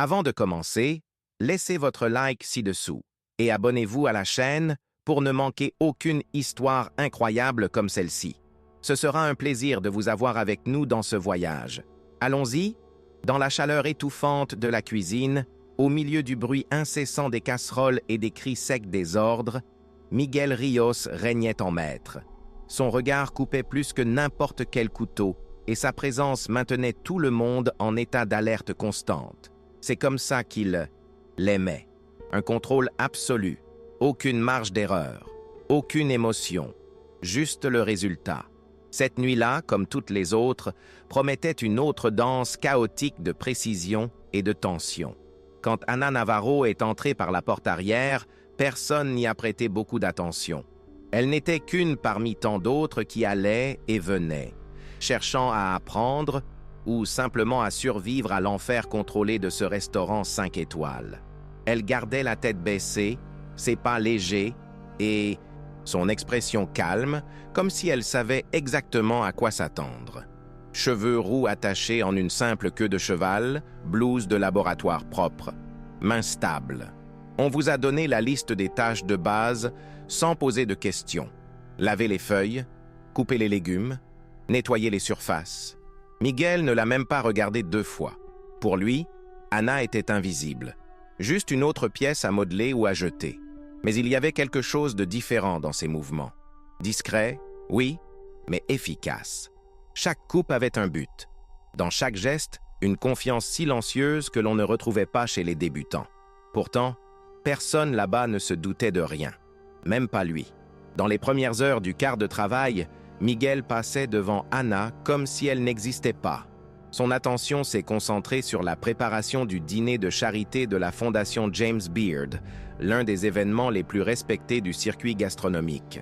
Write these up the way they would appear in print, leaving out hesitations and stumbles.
Avant de commencer, laissez votre like ci-dessous et abonnez-vous à la chaîne pour ne manquer aucune histoire incroyable comme celle-ci. Ce sera un plaisir de vous avoir avec nous dans ce voyage. Allons-y, dans la chaleur étouffante de la cuisine, au milieu du bruit incessant des casseroles et des cris secs des ordres, Miguel Rios régnait en maître. Son regard coupait plus que n'importe quel couteau et sa présence maintenait tout le monde en état d'alerte constante. C'est comme ça qu'il l'aimait. Un contrôle absolu, aucune marge d'erreur, aucune émotion, juste le résultat. Cette nuit-là, comme toutes les autres, promettait une autre danse chaotique de précision et de tension. Quand Ana Navarro est entrée par la porte arrière, personne n'y a prêté beaucoup d'attention. Elle n'était qu'une parmi tant d'autres qui allaient et venaient, cherchant à apprendre ou simplement à survivre à l'enfer contrôlé de ce restaurant 5 étoiles. Elle gardait la tête baissée, ses pas légers et son expression calme, comme si elle savait exactement à quoi s'attendre. Cheveux roux attachés en une simple queue de cheval, blouse de laboratoire propre, mains stables. On vous a donné la liste des tâches de base sans poser de questions. Laver les feuilles, couper les légumes, nettoyer les surfaces. Miguel ne l'a même pas regardé 2 fois. Pour lui, Ana était invisible. Juste une autre pièce à modeler ou à jeter. Mais il y avait quelque chose de différent dans ses mouvements. Discret, oui, mais efficace. Chaque coupe avait un but. Dans chaque geste, une confiance silencieuse que l'on ne retrouvait pas chez les débutants. Pourtant, personne là-bas ne se doutait de rien. Même pas lui. Dans les premières heures du quart de travail, Miguel passait devant Ana comme si elle n'existait pas. Son attention s'est concentrée sur la préparation du dîner de charité de la Fondation James Beard, l'un des événements les plus respectés du circuit gastronomique.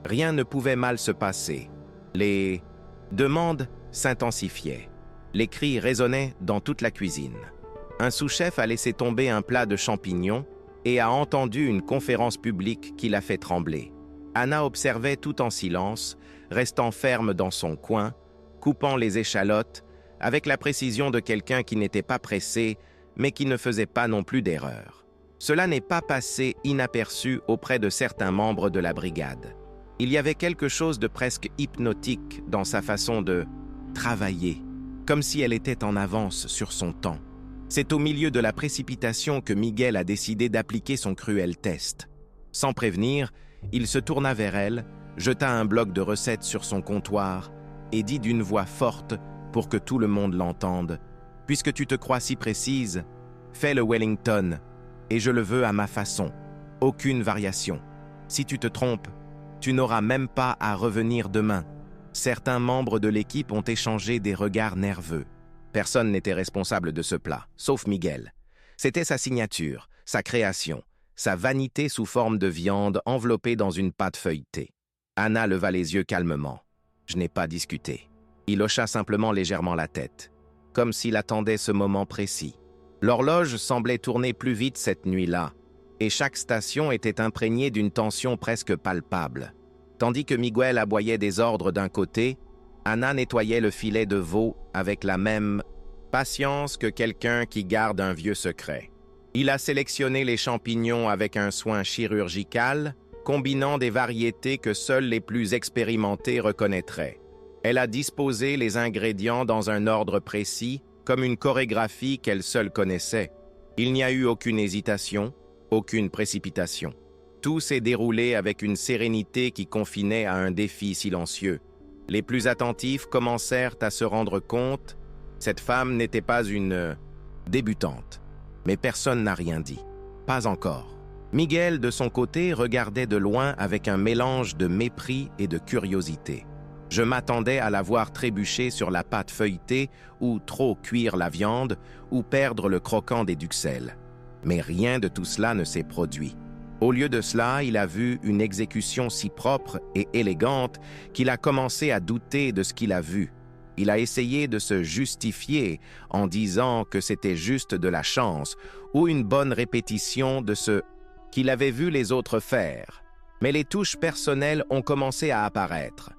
Rien ne pouvait mal se passer. Les demandes s'intensifiaient. Les cris résonnaient dans toute la cuisine. Un sous-chef a laissé tomber un plat de champignons et a entendu une conférence publique qui l'a fait trembler. Ana observait tout en silence, restant ferme dans son coin, coupant les échalotes, avec la précision de quelqu'un qui n'était pas pressé, mais qui ne faisait pas non plus d'erreur. Cela n'est pas passé inaperçu auprès de certains membres de la brigade. Il y avait quelque chose de presque hypnotique dans sa façon de travailler, comme si elle était en avance sur son temps. C'est au milieu de la précipitation que Miguel a décidé d'appliquer son cruel test. Sans prévenir, il se tourna vers elle, jeta un bloc de recettes sur son comptoir et dit d'une voix forte pour que tout le monde l'entende. « Puisque tu te crois si précise, fais le Wellington, et je le veux à ma façon. Aucune variation. Si tu te trompes, tu n'auras même pas à revenir demain. » Certains membres de l'équipe ont échangé des regards nerveux. Personne n'était responsable de ce plat, sauf Miguel. C'était sa signature, sa création, sa vanité sous forme de viande enveloppée dans une pâte feuilletée. Ana leva les yeux calmement. « Je n'ai pas discuté. » Il hocha simplement légèrement la tête, comme s'il attendait ce moment précis. L'horloge semblait tourner plus vite cette nuit-là, et chaque station était imprégnée d'une tension presque palpable. Tandis que Miguel aboyait des ordres d'un côté, Ana nettoyait le filet de veau avec la même patience que quelqu'un qui garde un vieux secret. Il a sélectionné les champignons avec un soin chirurgical, combinant des variétés que seuls les plus expérimentés reconnaîtraient. Elle a disposé les ingrédients dans un ordre précis, comme une chorégraphie qu'elle seule connaissait. Il n'y a eu aucune hésitation, aucune précipitation. Tout s'est déroulé avec une sérénité qui confinait à un défi silencieux. Les plus attentifs commencèrent à se rendre compte, cette femme n'était pas une débutante. Mais personne n'a rien dit. Pas encore. Miguel, de son côté, regardait de loin avec un mélange de mépris et de curiosité. Je m'attendais à la voir trébucher sur la pâte feuilletée ou trop cuire la viande ou perdre le croquant des duxelles. Mais rien de tout cela ne s'est produit. Au lieu de cela, il a vu une exécution si propre et élégante qu'il a commencé à douter de ce qu'il a vu. Il a essayé de se justifier en disant que c'était juste de la chance ou une bonne répétition de ce qu'il avait vu les autres faire. Mais les touches personnelles ont commencé à apparaître.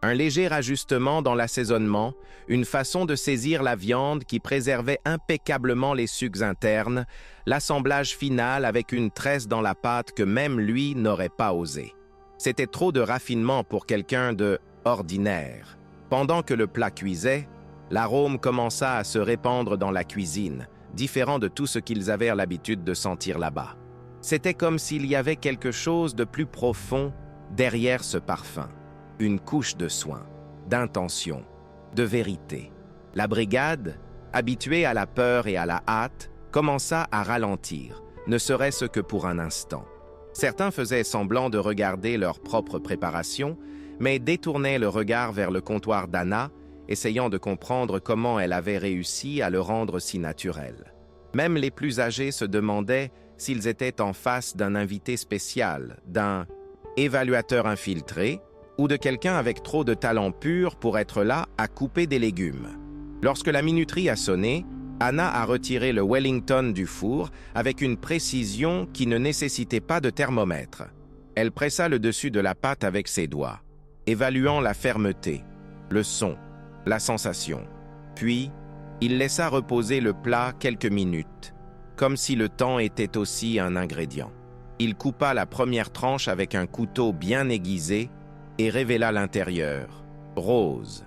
Un léger ajustement dans l'assaisonnement, une façon de saisir la viande qui préservait impeccablement les sucs internes, l'assemblage final avec une tresse dans la pâte que même lui n'aurait pas osé. C'était trop de raffinement pour quelqu'un de ordinaire. Pendant que le plat cuisait, l'arôme commença à se répandre dans la cuisine, différent de tout ce qu'ils avaient l'habitude de sentir là-bas. C'était comme s'il y avait quelque chose de plus profond derrière ce parfum. Une couche de soin, d'intention, de vérité. La brigade, habituée à la peur et à la hâte, commença à ralentir, ne serait-ce que pour un instant. Certains faisaient semblant de regarder leur propre préparation, mais détournaient le regard vers le comptoir d'Anna, essayant de comprendre comment elle avait réussi à le rendre si naturel. Même les plus âgés se demandaient s'ils étaient en face d'un invité spécial, d'un évaluateur infiltré, ou de quelqu'un avec trop de talent pur pour être là à couper des légumes. Lorsque la minuterie a sonné, Anna a retiré le Wellington du four avec une précision qui ne nécessitait pas de thermomètre. Elle pressa le dessus de la pâte avec ses doigts, évaluant la fermeté, le son, la sensation. Puis, il laissa reposer le plat quelques minutes, comme si le temps était aussi un ingrédient. Il coupa la première tranche avec un couteau bien aiguisé et révéla l'intérieur, rose,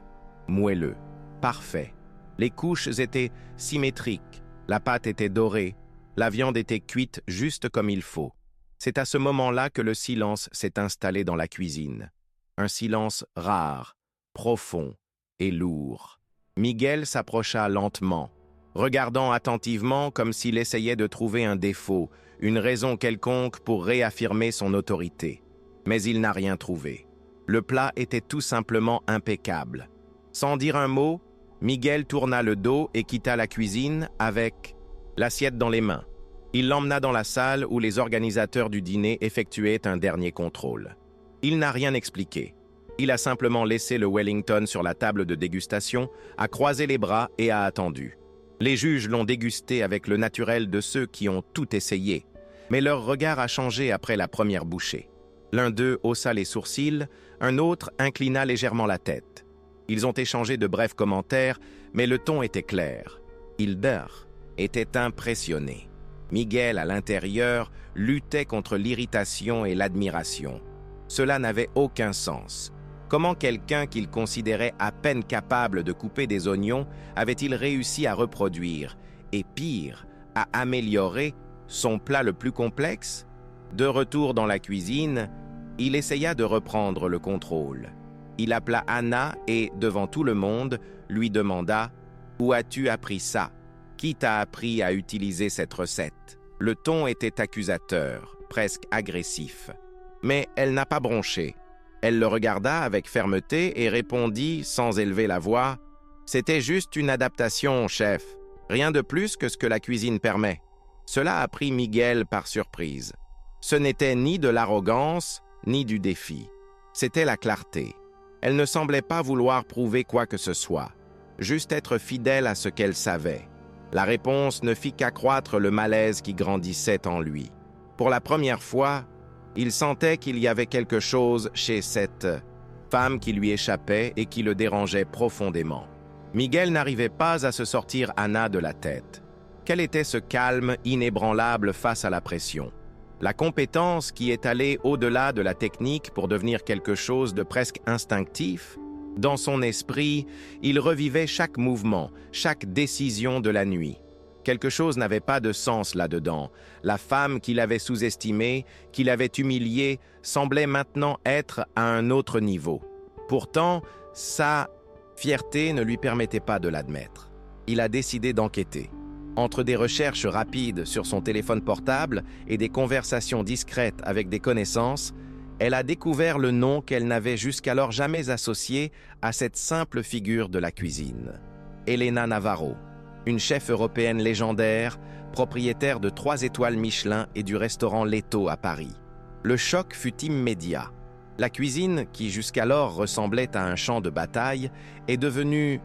moelleux, parfait. Les couches étaient symétriques, la pâte était dorée, la viande était cuite juste comme il faut. C'est à ce moment-là que le silence s'est installé dans la cuisine. Un silence rare, profond et lourd. Miguel s'approcha lentement, regardant attentivement comme s'il essayait de trouver un défaut, une raison quelconque pour réaffirmer son autorité. Mais il n'a rien trouvé. Le plat était tout simplement impeccable. Sans dire un mot, Miguel tourna le dos et quitta la cuisine avec l'assiette dans les mains. Il l'emmena dans la salle où les organisateurs du dîner effectuaient un dernier contrôle. Il n'a rien expliqué. Il a simplement laissé le Wellington sur la table de dégustation, a croisé les bras et a attendu. Les juges l'ont dégusté avec le naturel de ceux qui ont tout essayé, mais leur regard a changé après la première bouchée. L'un d'eux haussa les sourcils, un autre inclina légèrement la tête. Ils ont échangé de brefs commentaires, mais le ton était clair. Hilder était impressionné. Miguel, à l'intérieur, luttait contre l'irritation et l'admiration. Cela n'avait aucun sens. Comment quelqu'un qu'il considérait à peine capable de couper des oignons avait-il réussi à reproduire, et pire, à améliorer, son plat le plus complexe? De retour dans la cuisine, il essaya de reprendre le contrôle. Il appela Anna et, devant tout le monde, lui demanda « Où as-tu appris ça? Qui t'a appris à utiliser cette recette ?» Le ton était accusateur, presque agressif. Mais elle n'a pas bronché. Elle le regarda avec fermeté et répondit, sans élever la voix, « C'était juste une adaptation, chef. Rien de plus que ce que la cuisine permet. » Cela a pris Miguel par surprise. Ce n'était ni de l'arrogance, ni du défi. C'était la clarté. Elle ne semblait pas vouloir prouver quoi que ce soit, juste être fidèle à ce qu'elle savait. La réponse ne fit qu'accroître le malaise qui grandissait en lui. Pour la première fois, il sentait qu'il y avait quelque chose chez cette femme qui lui échappait et qui le dérangeait profondément. Miguel n'arrivait pas à se sortir Anna de la tête. Quel était ce calme inébranlable face à la pression? La compétence qui est allée au-delà de la technique pour devenir quelque chose de presque instinctif? Dans son esprit, il revivait chaque mouvement, chaque décision de la nuit. Quelque chose n'avait pas de sens là-dedans. La femme qu'il avait sous-estimée, qu'il avait humiliée, semblait maintenant être à un autre niveau. Pourtant, sa fierté ne lui permettait pas de l'admettre. Il a décidé d'enquêter. Entre des recherches rapides sur son téléphone portable et des conversations discrètes avec des connaissances, elle a découvert le nom qu'elle n'avait jusqu'alors jamais associé à cette simple figure de la cuisine. Elena Navarro, une chef européenne légendaire, propriétaire de 3 étoiles Michelin et du restaurant Leto à Paris. Le choc fut immédiat. La cuisine, qui jusqu'alors ressemblait à un champ de bataille, est devenue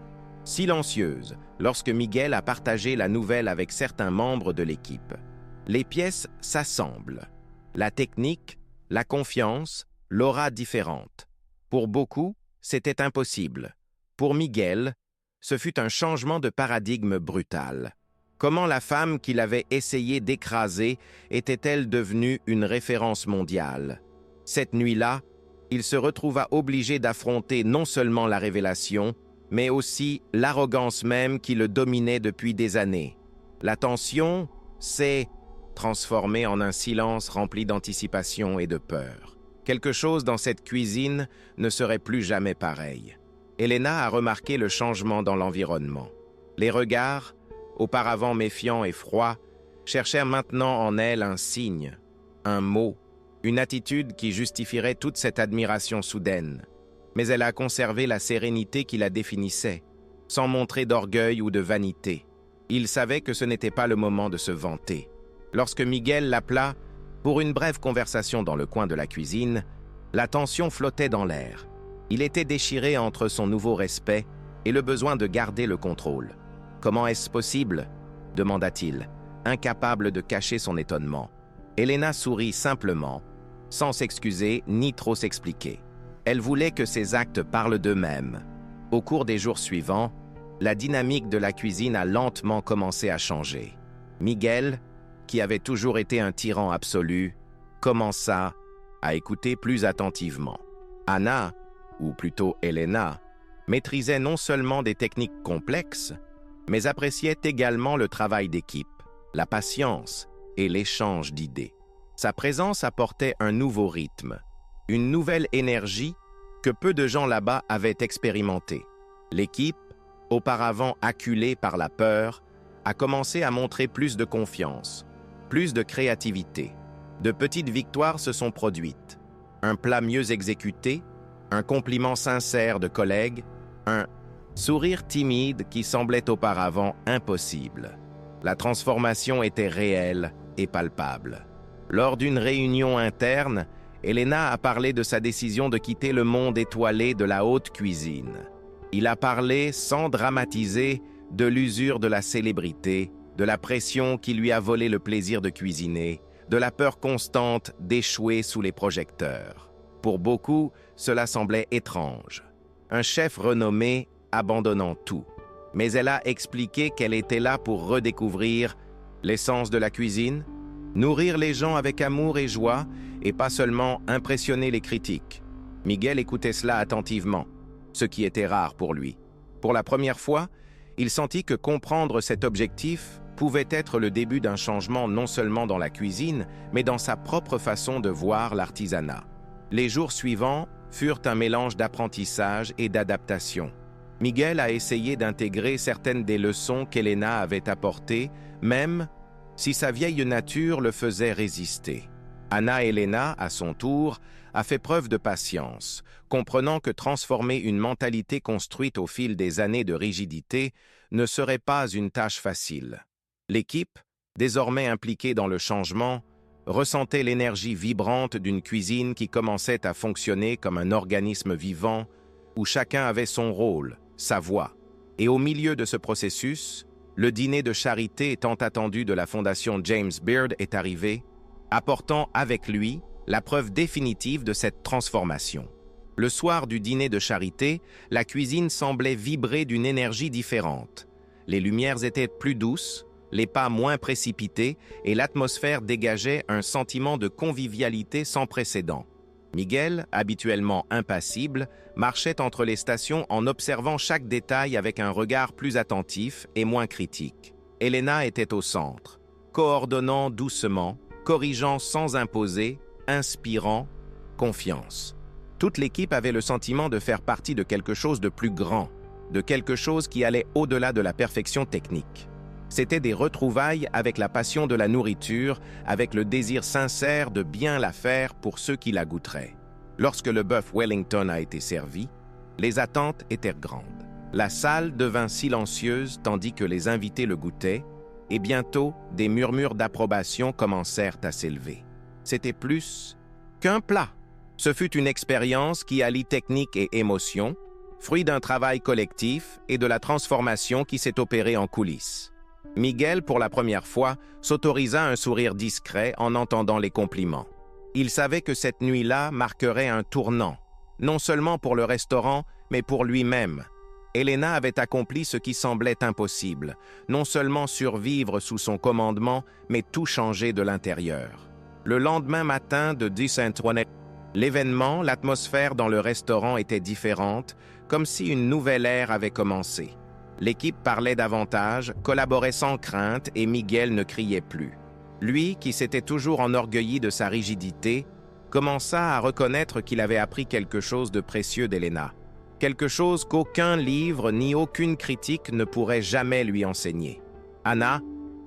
silencieuse lorsque Miguel a partagé la nouvelle avec certains membres de l'équipe. Les pièces s'assemblent. La technique, la confiance, l'aura différente. Pour beaucoup, c'était impossible. Pour Miguel, ce fut un changement de paradigme brutal. Comment la femme qu'il avait essayé d'écraser était-elle devenue une référence mondiale? Cette nuit-là, il se retrouva obligé d'affronter non seulement la révélation, mais aussi l'arrogance même qui le dominait depuis des années. La tension s'est transformée en un silence rempli d'anticipation et de peur. Quelque chose dans cette cuisine ne serait plus jamais pareil. Elena a remarqué le changement dans l'environnement. Les regards, auparavant méfiants et froids, cherchèrent maintenant en elle un signe, un mot, une attitude qui justifierait toute cette admiration soudaine. Mais elle a conservé la sérénité qui la définissait, sans montrer d'orgueil ou de vanité. Il savait que ce n'était pas le moment de se vanter. Lorsque Miguel l'appela pour une brève conversation dans le coin de la cuisine, la tension flottait dans l'air. Il était déchiré entre son nouveau respect et le besoin de garder le contrôle. « Comment est-ce possible ?» demanda-t-il, incapable de cacher son étonnement. Elena sourit simplement, sans s'excuser ni trop s'expliquer. Elle voulait que ses actes parlent d'eux-mêmes. Au cours des jours suivants, la dynamique de la cuisine a lentement commencé à changer. Miguel, qui avait toujours été un tyran absolu, commença à écouter plus attentivement. Anna, ou plutôt Elena, maîtrisait non seulement des techniques complexes, mais appréciait également le travail d'équipe, la patience et l'échange d'idées. Sa présence apportait un nouveau rythme, une nouvelle énergie que peu de gens là-bas avaient expérimentée. L'équipe, auparavant acculée par la peur, a commencé à montrer plus de confiance, plus de créativité. De petites victoires se sont produites. Un plat mieux exécuté, un compliment sincère de collègues, un sourire timide qui semblait auparavant impossible. La transformation était réelle et palpable. Lors d'une réunion interne, Elena a parlé de sa décision de quitter le monde étoilé de la haute cuisine. Il a parlé, sans dramatiser, de l'usure de la célébrité, de la pression qui lui a volé le plaisir de cuisiner, de la peur constante d'échouer sous les projecteurs. Pour beaucoup, cela semblait étrange. Un chef renommé abandonnant tout. Mais elle a expliqué qu'elle était là pour redécouvrir l'essence de la cuisine, nourrir les gens avec amour et joie, et pas seulement impressionner les critiques. Miguel écoutait cela attentivement, ce qui était rare pour lui. Pour la première fois, il sentit que comprendre cet objectif pouvait être le début d'un changement non seulement dans la cuisine, mais dans sa propre façon de voir l'artisanat. Les jours suivants furent un mélange d'apprentissage et d'adaptation. Miguel a essayé d'intégrer certaines des leçons qu'Elena avait apportées, même si sa vieille nature le faisait résister. Anna Elena, à son tour, a fait preuve de patience, comprenant que transformer une mentalité construite au fil des années de rigidité ne serait pas une tâche facile. L'équipe, désormais impliquée dans le changement, ressentait l'énergie vibrante d'une cuisine qui commençait à fonctionner comme un organisme vivant où chacun avait son rôle, sa voix. Et au milieu de ce processus, le dîner de charité tant attendu de la Fondation James Beard est arrivé, apportant avec lui la preuve définitive de cette transformation. Le soir du dîner de charité, la cuisine semblait vibrer d'une énergie différente. Les lumières étaient plus douces, les pas moins précipités et l'atmosphère dégageait un sentiment de convivialité sans précédent. Miguel, habituellement impassible, marchait entre les stations en observant chaque détail avec un regard plus attentif et moins critique. Elena était au centre, coordonnant doucement, corrigeant sans imposer, inspirant confiance. Toute l'équipe avait le sentiment de faire partie de quelque chose de plus grand, de quelque chose qui allait au-delà de la perfection technique. C'étaient des retrouvailles avec la passion de la nourriture, avec le désir sincère de bien la faire pour ceux qui la goûteraient. Lorsque le bœuf Wellington a été servi, les attentes étaient grandes. La salle devint silencieuse tandis que les invités le goûtaient, et bientôt des murmures d'approbation commencèrent à s'élever. C'était plus qu'un plat. Ce fut une expérience qui allie technique et émotion, fruit d'un travail collectif et de la transformation qui s'est opérée en coulisses. Miguel, pour la première fois, s'autorisa un sourire discret en entendant les compliments. Il savait que cette nuit-là marquerait un tournant, non seulement pour le restaurant, mais pour lui-même. Elena avait accompli ce qui semblait impossible, non seulement survivre sous son commandement, mais tout changer de l'intérieur. Le lendemain matin de Saint-Antoine, l'événement, l'atmosphère dans le restaurant était différente, comme si une nouvelle ère avait commencé. L'équipe parlait davantage, collaborait sans crainte et Miguel ne criait plus. Lui, qui s'était toujours enorgueilli de sa rigidité, commença à reconnaître qu'il avait appris quelque chose de précieux d'Elena. Quelque chose qu'aucun livre ni aucune critique ne pourrait jamais lui enseigner. Anna,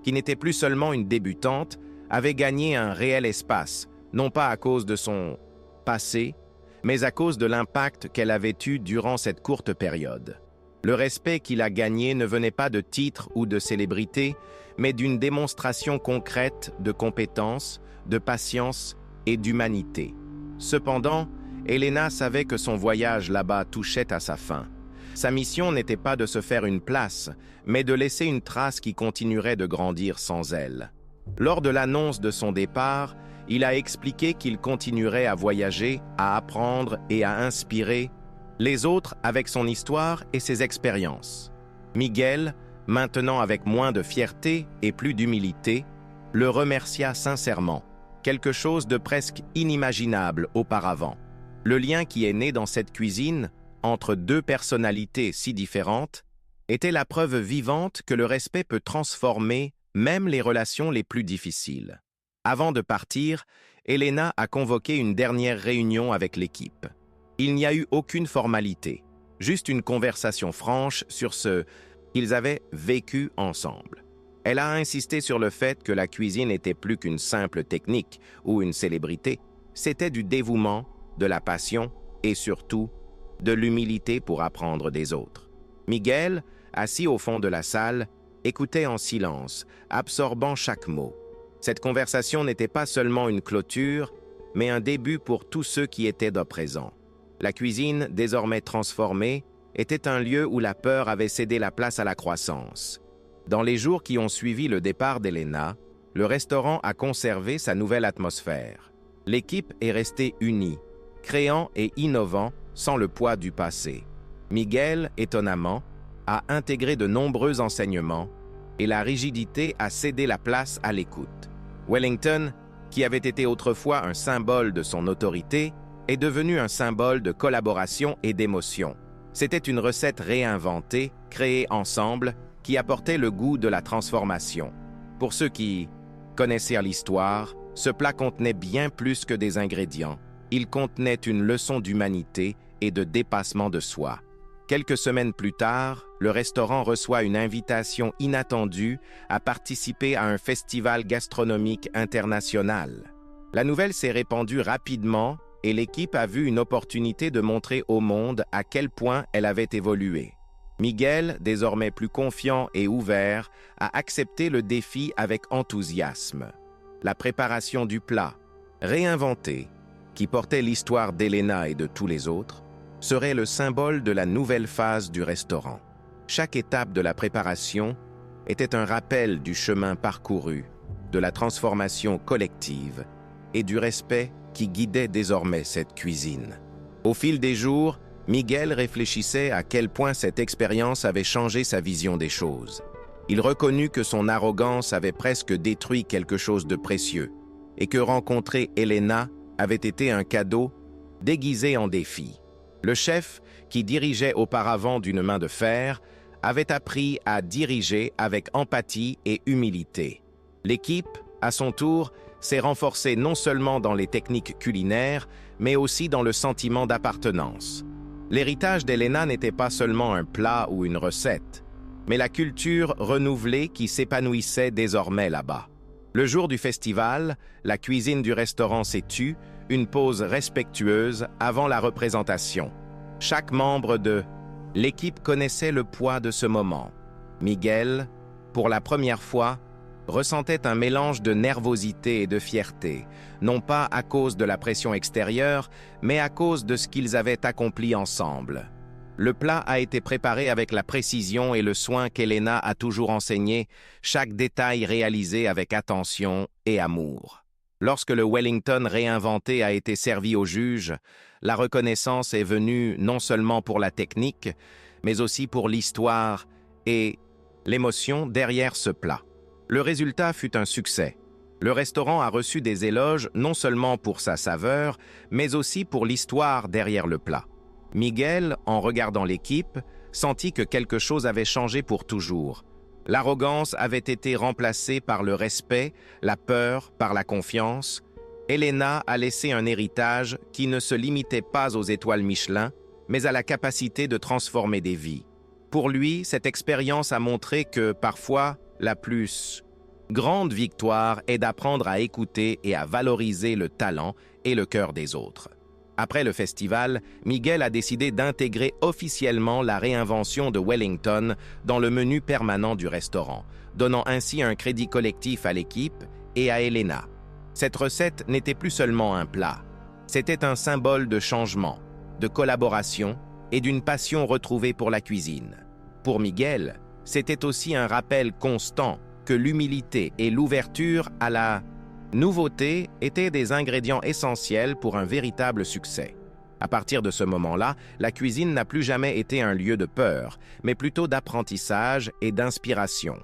qui n'était plus seulement une débutante, avait gagné un réel espace, non pas à cause de son passé, mais à cause de l'impact qu'elle avait eu durant cette courte période. Le respect qu'il a gagné ne venait pas de titres ou de célébrités, mais d'une démonstration concrète de compétence, de patience et d'humanité. Cependant, Elena savait que son voyage là-bas touchait à sa fin. Sa mission n'était pas de se faire une place, mais de laisser une trace qui continuerait de grandir sans elle. Lors de l'annonce de son départ, il a expliqué qu'il continuerait à voyager, à apprendre et à inspirer les autres avec son histoire et ses expériences. Miguel, maintenant avec moins de fierté et plus d'humilité, le remercia sincèrement, quelque chose de presque inimaginable auparavant. Le lien qui est né dans cette cuisine, entre deux personnalités si différentes, était la preuve vivante que le respect peut transformer même les relations les plus difficiles. Avant de partir, Elena a convoqué une dernière réunion avec l'équipe. Il n'y a eu aucune formalité, juste une conversation franche sur ce qu'ils avaient vécu ensemble. Elle a insisté sur le fait que la cuisine n'était plus qu'une simple technique ou une célébrité, c'était du dévouement, de la passion et surtout de l'humilité pour apprendre des autres. Miguel, assis au fond de la salle, écoutait en silence, absorbant chaque mot. Cette conversation n'était pas seulement une clôture, mais un début pour tous ceux qui étaient là présents. La cuisine, désormais transformée, était un lieu où la peur avait cédé la place à la croissance. Dans les jours qui ont suivi le départ d'Elena, le restaurant a conservé sa nouvelle atmosphère. L'équipe est restée unie, créant et innovant sans le poids du passé. Miguel, étonnamment, a intégré de nombreux enseignements et la rigidité a cédé la place à l'écoute. Wellington, qui avait été autrefois un symbole de son autorité, est devenu un symbole de collaboration et d'émotion. C'était une recette réinventée, créée ensemble, qui apportait le goût de la transformation. Pour ceux qui connaissaient l'histoire, ce plat contenait bien plus que des ingrédients. Il contenait une leçon d'humanité et de dépassement de soi. Quelques semaines plus tard, le restaurant reçoit une invitation inattendue à participer à un festival gastronomique international. La nouvelle s'est répandue rapidement et l'équipe a vu une opportunité de montrer au monde à quel point elle avait évolué. Miguel, désormais plus confiant et ouvert, a accepté le défi avec enthousiasme. La préparation du plat, réinventé, qui portait l'histoire d'Elena et de tous les autres, serait le symbole de la nouvelle phase du restaurant. Chaque étape de la préparation était un rappel du chemin parcouru, de la transformation collective et du respect qui guidait désormais cette cuisine. Au fil des jours, Miguel réfléchissait à quel point cette expérience avait changé sa vision des choses. Il reconnut que son arrogance avait presque détruit quelque chose de précieux et que rencontrer Elena avait été un cadeau déguisé en défi. Le chef, qui dirigeait auparavant d'une main de fer, avait appris à diriger avec empathie et humilité. L'équipe, à son tour, s'est renforcée non seulement dans les techniques culinaires, mais aussi dans le sentiment d'appartenance. L'héritage d'Elena n'était pas seulement un plat ou une recette, mais la culture renouvelée qui s'épanouissait désormais là-bas. Le jour du festival, la cuisine du restaurant s'est tue, une pause respectueuse avant la représentation. Chaque membre de l'équipe connaissait le poids de ce moment. Miguel, pour la première fois, ressentait un mélange de nervosité et de fierté, non pas à cause de la pression extérieure, mais à cause de ce qu'ils avaient accompli ensemble. Le plat a été préparé avec la précision et le soin qu'Elena a toujours enseigné, chaque détail réalisé avec attention et amour. Lorsque le Wellington réinventé a été servi au juge, la reconnaissance est venue non seulement pour la technique, mais aussi pour l'histoire et l'émotion derrière ce plat. Le résultat fut un succès. Le restaurant a reçu des éloges non seulement pour sa saveur, mais aussi pour l'histoire derrière le plat. Miguel, en regardant l'équipe, sentit que quelque chose avait changé pour toujours. L'arrogance avait été remplacée par le respect, la peur par la confiance. Elena a laissé un héritage qui ne se limitait pas aux étoiles Michelin, mais à la capacité de transformer des vies. Pour lui, cette expérience a montré que, parfois, la plus grande victoire est d'apprendre à écouter et à valoriser le talent et le cœur des autres. Après le festival, Miguel a décidé d'intégrer officiellement la réinvention de Wellington dans le menu permanent du restaurant, donnant ainsi un crédit collectif à l'équipe et à Elena. Cette recette n'était plus seulement un plat, c'était un symbole de changement, de collaboration et d'une passion retrouvée pour la cuisine. Pour Miguel, c'était aussi un rappel constant que l'humilité et l'ouverture à la nouveauté étaient des ingrédients essentiels pour un véritable succès. À partir de ce moment-là, la cuisine n'a plus jamais été un lieu de peur, mais plutôt d'apprentissage et d'inspiration.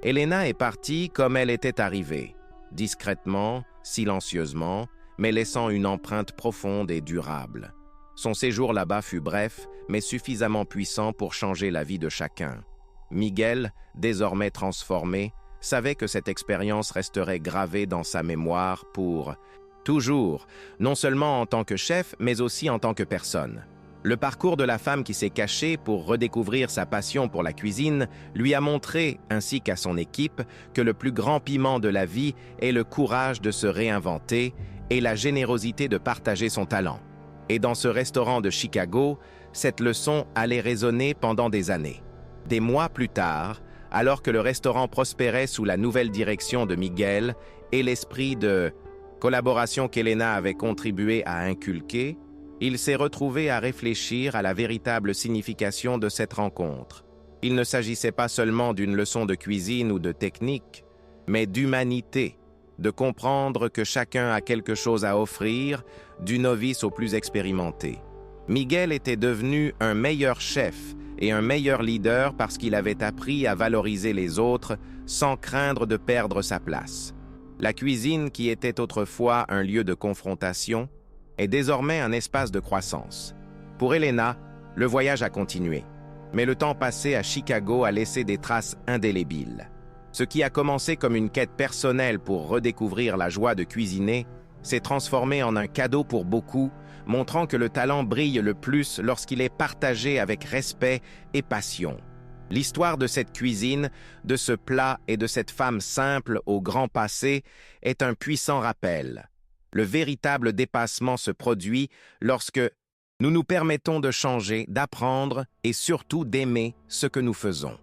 Elena est partie comme elle était arrivée, discrètement, silencieusement, mais laissant une empreinte profonde et durable. Son séjour là-bas fut bref, mais suffisamment puissant pour changer la vie de chacun. Miguel, désormais transformé, savait que cette expérience resterait gravée dans sa mémoire pour toujours, non seulement en tant que chef, mais aussi en tant que personne. Le parcours de la femme qui s'est cachée pour redécouvrir sa passion pour la cuisine lui a montré, ainsi qu'à son équipe, que le plus grand piment de la vie est le courage de se réinventer et la générosité de partager son talent. Et dans ce restaurant de Chicago, cette leçon allait résonner pendant des années. Des mois plus tard, alors que le restaurant prospérait sous la nouvelle direction de Miguel et l'esprit de collaboration qu'Elena avait contribué à inculquer, il s'est retrouvé à réfléchir à la véritable signification de cette rencontre. Il ne s'agissait pas seulement d'une leçon de cuisine ou de technique, mais d'humanité, de comprendre que chacun a quelque chose à offrir, du novice au plus expérimenté. Miguel était devenu un meilleur chef et un meilleur leader parce qu'il avait appris à valoriser les autres sans craindre de perdre sa place. La cuisine, qui était autrefois un lieu de confrontation, est désormais un espace de croissance. Pour Elena, le voyage a continué, mais le temps passé à Chicago a laissé des traces indélébiles. Ce qui a commencé comme une quête personnelle pour redécouvrir la joie de cuisiner s'est transformé en un cadeau pour beaucoup, montrant que le talent brille le plus lorsqu'il est partagé avec respect et passion. L'histoire de cette cuisine, de ce plat et de cette femme simple au grand passé est un puissant rappel. Le véritable dépassement se produit lorsque nous nous permettons de changer, d'apprendre et surtout d'aimer ce que nous faisons.